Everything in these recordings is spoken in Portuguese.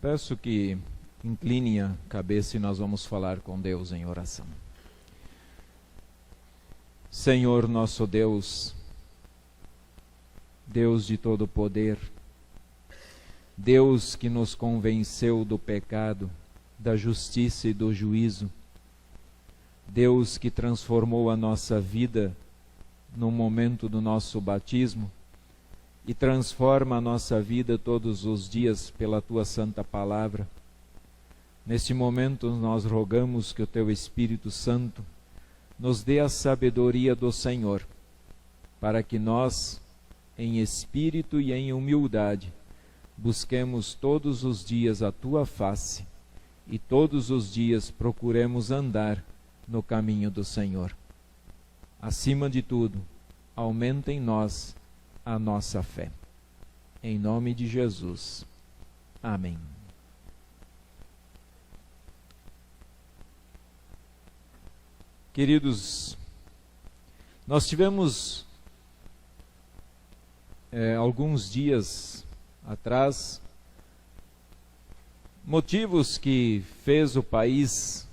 Peço que incline a cabeça e nós vamos falar com Deus em oração. Senhor nosso Deus, Deus de todo poder, Deus que nos convenceu do pecado, da justiça e do juízo, Deus que transformou a nossa vida no momento do nosso batismo e transforma a nossa vida todos os dias pela Tua Santa Palavra. Neste momento nós rogamos que o Teu Espírito Santo nos dê a sabedoria do Senhor, para que nós, em espírito e em humildade, busquemos todos os dias a Tua face e todos os dias procuremos andar no caminho do Senhor. Acima de tudo, aumenta em nós a nossa fé. Em nome de Jesus. Amém. Queridos, nós tivemos alguns dias atrás motivos que fez o país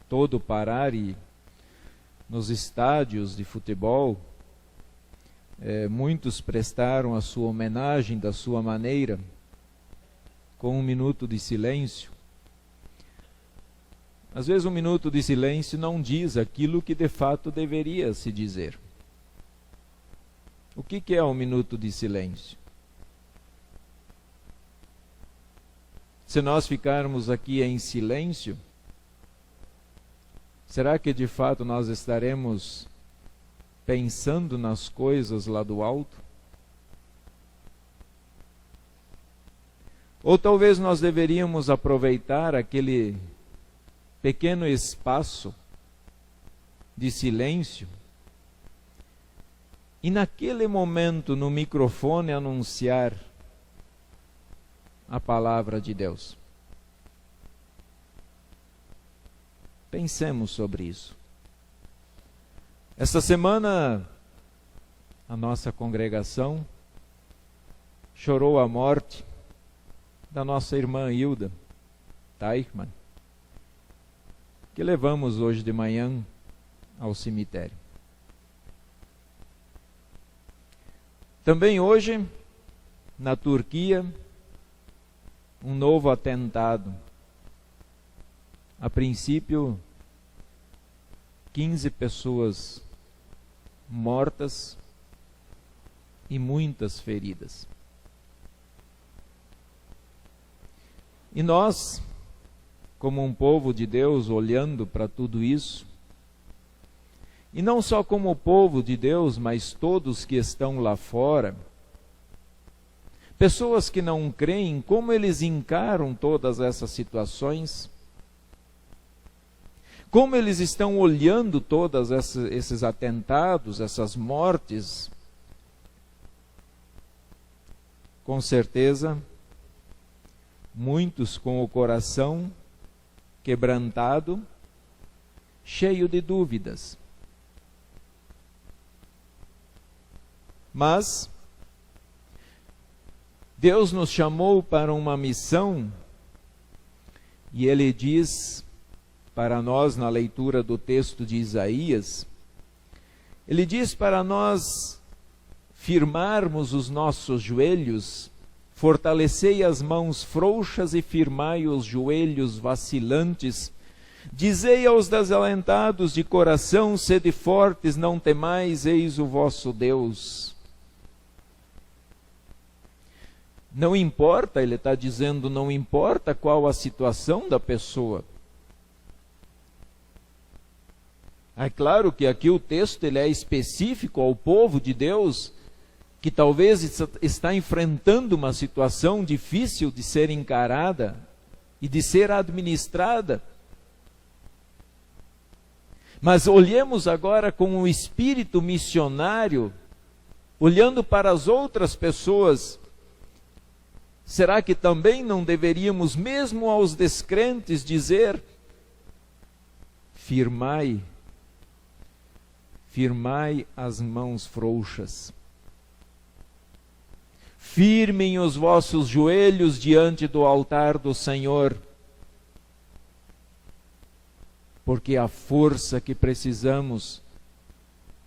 todo parar e nos estádios de futebol muitos prestaram a sua homenagem da sua maneira, com um minuto de silêncio. Às vezes um minuto de silêncio não diz aquilo que de fato deveria se dizer. O que é um minuto de silêncio? Se nós ficarmos aqui em silêncio, será que de fato nós estaremos pensando nas coisas lá do alto? Ou talvez nós deveríamos aproveitar aquele pequeno espaço de silêncio e naquele momento no microfone anunciar a palavra de Deus. Pensemos sobre isso. Esta semana, a nossa congregação chorou a morte da nossa irmã Hilda Teichmann, que levamos hoje de manhã ao cemitério. Também hoje, na Turquia, um novo atentado. A princípio, 15 pessoas mortas e muitas feridas. E nós, como um povo de Deus, olhando para tudo isso, e não só como o povo de Deus, mas todos que estão lá fora, pessoas que não creem, como eles encaram todas essas situações, como eles estão olhando todos esses atentados, essas mortes. Com certeza, muitos com o coração quebrantado, cheio de dúvidas. Mas Deus nos chamou para uma missão e Ele diz para nós na leitura do texto de Isaías, Ele diz para nós firmarmos os nossos joelhos, fortalecei as mãos frouxas e firmai os joelhos vacilantes. Dizei aos desalentados de coração, sede fortes, não temais, eis o vosso Deus. Não importa, ele está dizendo, não importa qual a situação da pessoa. É claro que aqui o texto ele é específico ao povo de Deus, que talvez está enfrentando uma situação difícil de ser encarada e de ser administrada. Mas olhemos agora com um espírito missionário, olhando para as outras pessoas. Será que também não deveríamos, mesmo aos descrentes, dizer: firmai as mãos frouxas. Firmem os vossos joelhos diante do altar do Senhor, porque a força que precisamos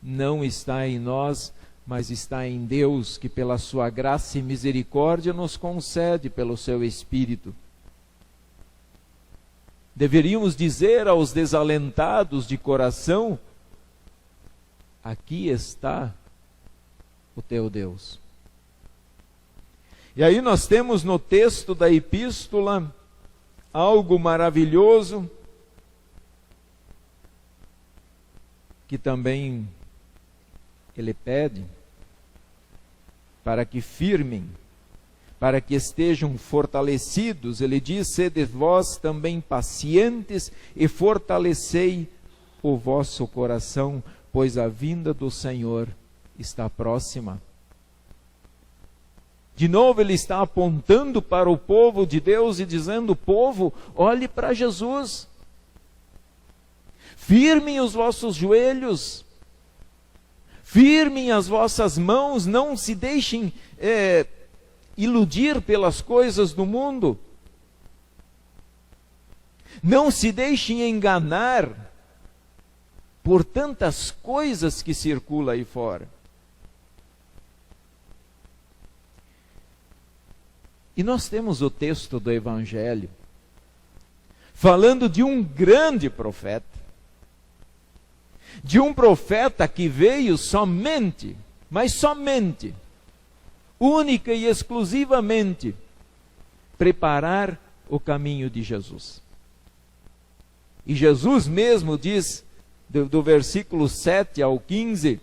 não está em nós, mas está em Deus, que pela sua graça e misericórdia nos concede pelo seu Espírito. Deveríamos dizer aos desalentados de coração: aqui está o teu Deus. E aí nós temos no texto da epístola algo maravilhoso, que também ele pede para que firmem, para que estejam fortalecidos. Ele diz: sede vós também pacientes e fortalecei o vosso coração, pois a vinda do Senhor está próxima. De novo ele está apontando para o povo de Deus e dizendo: povo, olhe para Jesus. Firmem os vossos joelhos, firmem as vossas mãos, não se deixem iludir pelas coisas do mundo. Não se deixem enganar por tantas coisas que circulam aí fora. E nós temos o texto do Evangelho falando de um grande profeta, de um profeta que veio somente, mas somente, única e exclusivamente, preparar o caminho de Jesus. E Jesus mesmo diz, do versículo 7 ao 15,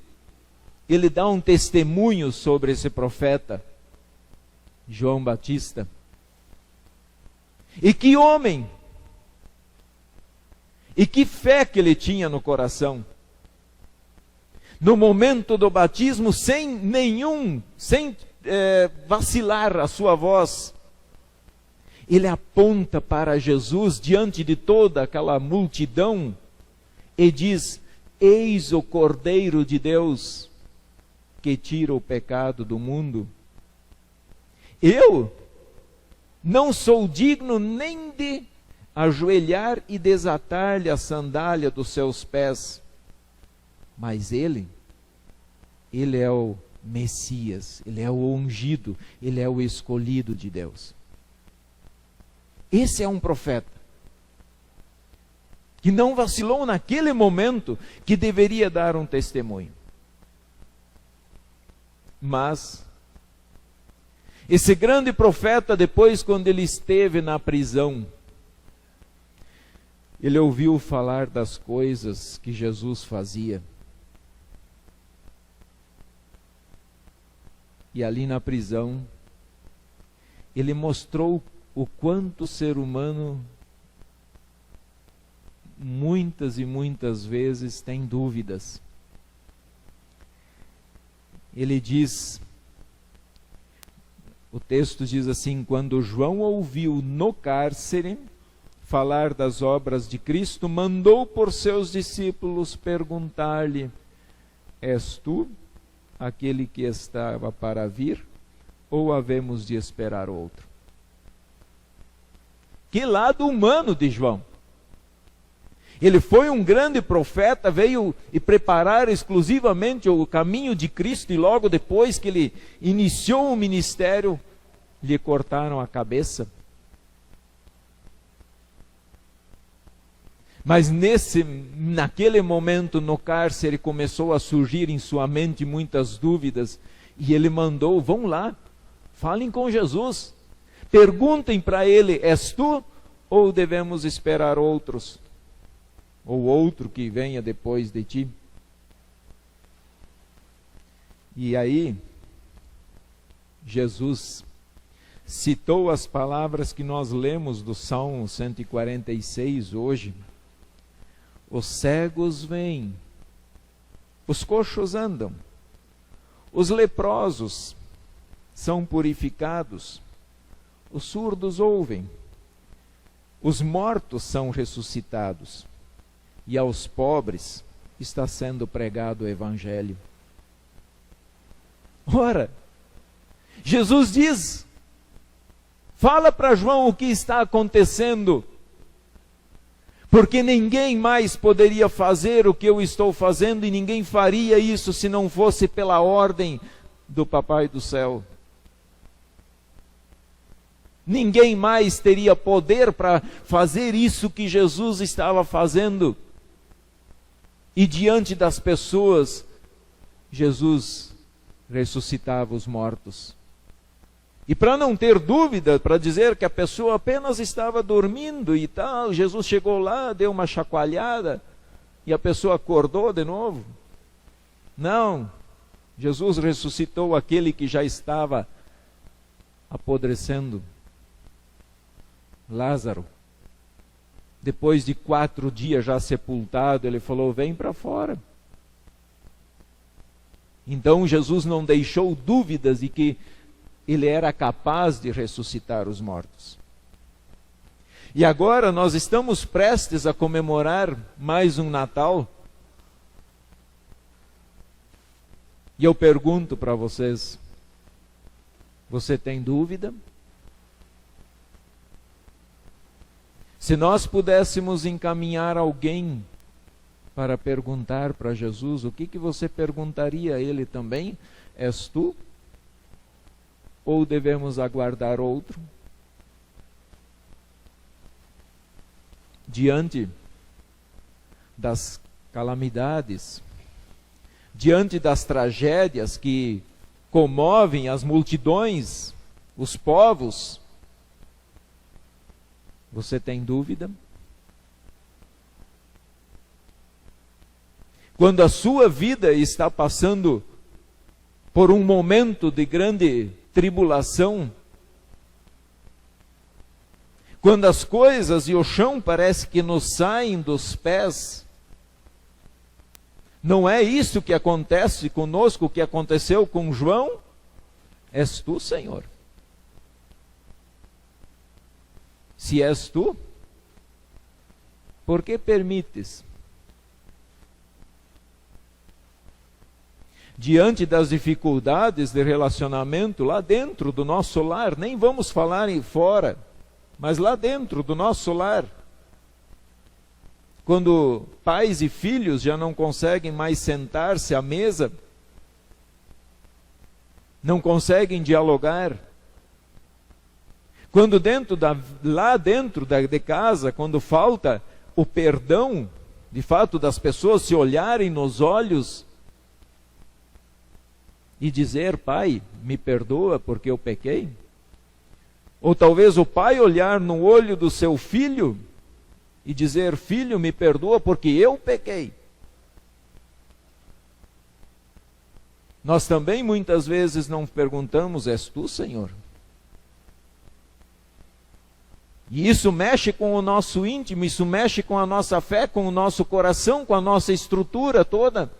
ele dá um testemunho sobre esse profeta, João Batista. E que homem! E que fé que ele tinha no coração! No momento do batismo, sem vacilar a sua voz, ele aponta para Jesus diante de toda aquela multidão e diz: eis o Cordeiro de Deus que tira o pecado do mundo. Eu não sou digno nem de ajoelhar e desatar-lhe a sandália dos seus pés, mas ele é o Messias, ele é o ungido, ele é o escolhido de Deus. Esse é um profeta que não vacilou naquele momento que deveria dar um testemunho. Mas esse grande profeta, depois, quando ele esteve na prisão, ele ouviu falar das coisas que Jesus fazia. E ali na prisão, ele mostrou o quanto o ser humano, muitas e muitas vezes, tem dúvidas. Ele diz, o texto diz assim: quando João ouviu no cárcere falar das obras de Cristo, mandou por seus discípulos perguntar-lhe: és tu aquele que estava para vir, ou havemos de esperar outro? Que lado humano de João! Ele foi um grande profeta, veio e preparar exclusivamente o caminho de Cristo, e logo depois que ele iniciou o ministério, lhe cortaram a cabeça. Mas naquele momento no cárcere começou a surgir em sua mente muitas dúvidas, e ele mandou: vão lá, falem com Jesus, perguntem para ele: és tu ou devemos esperar outros? Ou outro que venha depois de ti? E aí, Jesus citou as palavras que nós lemos do Salmo 146 hoje: os cegos vêm, os coxos andam, os leprosos são purificados, os surdos ouvem, os mortos são ressuscitados, e aos pobres está sendo pregado o Evangelho. Ora, Jesus diz, fala para João o que está acontecendo, porque ninguém mais poderia fazer o que eu estou fazendo, e ninguém faria isso se não fosse pela ordem do Papai do céu. Ninguém mais teria poder para fazer isso que Jesus estava fazendo. E diante das pessoas, Jesus ressuscitava os mortos. E para não ter dúvida, para dizer que a pessoa apenas estava dormindo e tal, Jesus chegou lá, deu uma chacoalhada e a pessoa acordou de novo. Não, Jesus ressuscitou aquele que já estava apodrecendo. Lázaro, depois de 4 dias já sepultado, ele falou, vem para fora. Então Jesus não deixou dúvidas de que ele era capaz de ressuscitar os mortos. E agora nós estamos prestes a comemorar mais um Natal. E eu pergunto para vocês, você tem dúvida? Se nós pudéssemos encaminhar alguém para perguntar para Jesus, o que você perguntaria a ele também? És tu? Ou devemos aguardar outro? Diante das calamidades, diante das tragédias que comovem as multidões, os povos, você tem dúvida? Quando a sua vida está passando por um momento de grande tribulação, quando as coisas e o chão parece que nos saem dos pés, não é isso que acontece conosco, o que aconteceu com João? És tu, Senhor. Se és tu, por que permites? Diante das dificuldades de relacionamento lá dentro do nosso lar, nem vamos falar em fora, mas lá dentro do nosso lar, quando pais e filhos já não conseguem mais sentar-se à mesa, não conseguem dialogar, quando lá dentro de casa, quando falta o perdão, de fato, das pessoas se olharem nos olhos e dizer, pai, me perdoa porque eu pequei. Ou talvez o pai olhar no olho do seu filho e dizer, filho, me perdoa porque eu pequei. Nós também muitas vezes não perguntamos, és tu, Senhor? E isso mexe com o nosso íntimo, isso mexe com a nossa fé, com o nosso coração, com a nossa estrutura toda.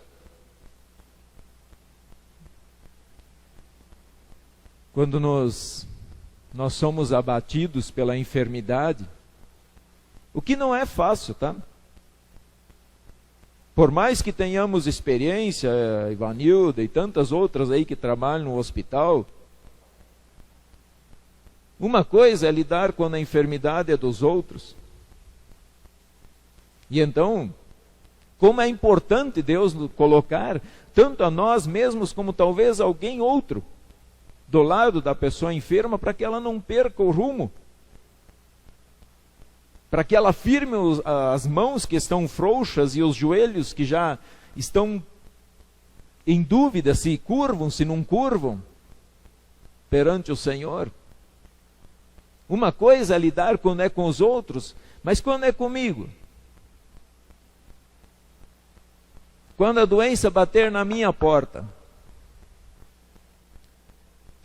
Quando nós somos abatidos pela enfermidade, o que não é fácil, tá? Por mais que tenhamos experiência, Ivanilda e tantas outras aí que trabalham no hospital, uma coisa é lidar quando a enfermidade é dos outros. E então, como é importante Deus colocar, tanto a nós mesmos como talvez alguém outro, do lado da pessoa enferma, para que ela não perca o rumo. Para que ela firme as mãos que estão frouxas e os joelhos que já estão em dúvida se curvam, se não curvam, perante o Senhor. Uma coisa é lidar quando é com os outros, mas quando é comigo? Quando a doença bater na minha porta,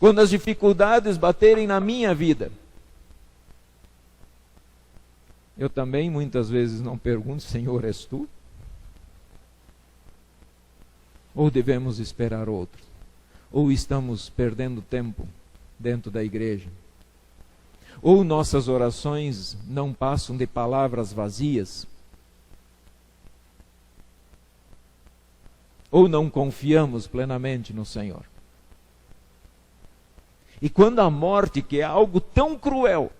quando as dificuldades baterem na minha vida, eu também muitas vezes não pergunto, Senhor, és tu? Ou devemos esperar outros? Ou estamos perdendo tempo dentro da igreja? Ou nossas orações não passam de palavras vazias? Ou não confiamos plenamente no Senhor? E quando a morte, que é algo tão cruel,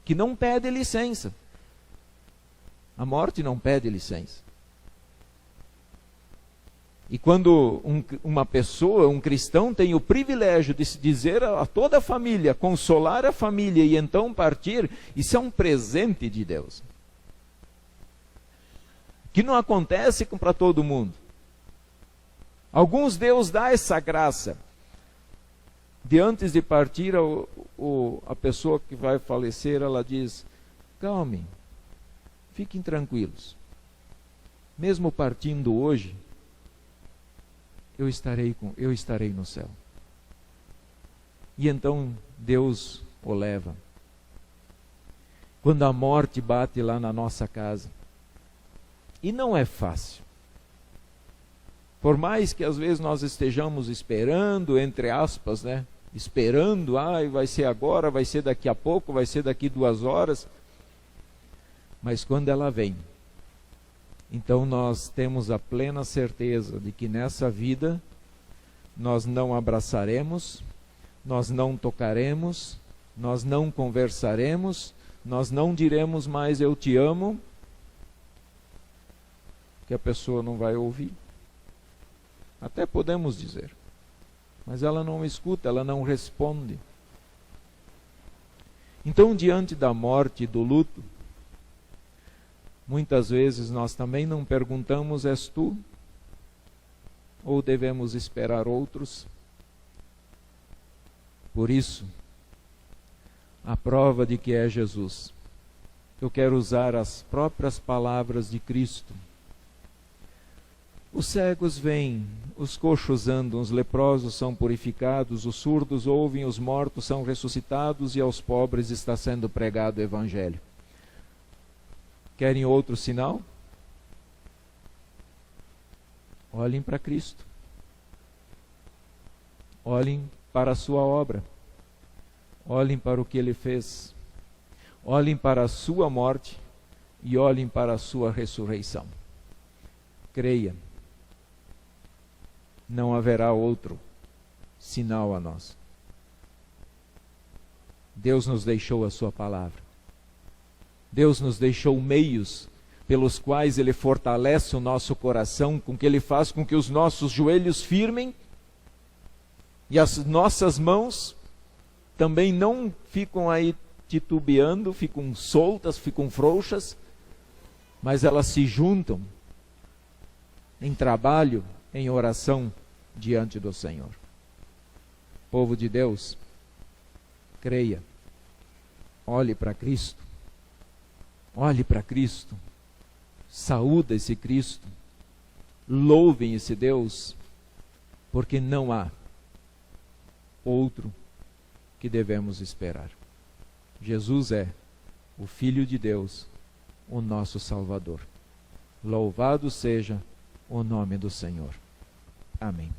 que não pede licença. A morte não pede licença. E quando uma pessoa, um cristão, tem o privilégio de se dizer a toda a família, consolar a família e então partir, isso é um presente de Deus. Que não acontece para todo mundo. Alguns Deus dá essa graça. De antes de partir, a pessoa que vai falecer, ela diz: calme, fiquem tranquilos. Mesmo partindo hoje, eu estarei no céu. E então Deus o leva. Quando a morte bate lá na nossa casa, e não é fácil. Por mais que às vezes nós estejamos esperando, entre aspas, esperando, vai ser agora, vai ser daqui a pouco, vai ser daqui 2 horas. Mas quando ela vem, então nós temos a plena certeza de que nessa vida nós não abraçaremos, nós não tocaremos, nós não conversaremos, nós não diremos mais eu te amo, que a pessoa não vai ouvir. Até podemos dizer, mas ela não escuta, ela não responde. Então, diante da morte e do luto, muitas vezes nós também não perguntamos: és tu? Ou devemos esperar outros? Por isso, a prova de que é Jesus, eu quero usar as próprias palavras de Cristo. Os cegos veem, os coxos andam, os leprosos são purificados, os surdos ouvem, os mortos são ressuscitados e aos pobres está sendo pregado o Evangelho. Querem outro sinal? Olhem para Cristo. Olhem para a sua obra. Olhem para o que Ele fez. Olhem para a sua morte e olhem para a sua ressurreição. Creia. Não haverá outro sinal a nós. Deus nos deixou a sua palavra. Deus nos deixou meios pelos quais Ele fortalece o nosso coração, com que Ele faz com que os nossos joelhos firmem e as nossas mãos também não ficam aí titubeando, ficam soltas, ficam frouxas, mas elas se juntam em trabalho, em oração diante do Senhor. Povo de Deus, creia, olhe para Cristo, olhe para Cristo, saúda esse Cristo, louvem esse Deus, porque não há outro que devemos esperar. Jesus é o Filho de Deus, o nosso Salvador. Louvado seja o nome do Senhor. Amém.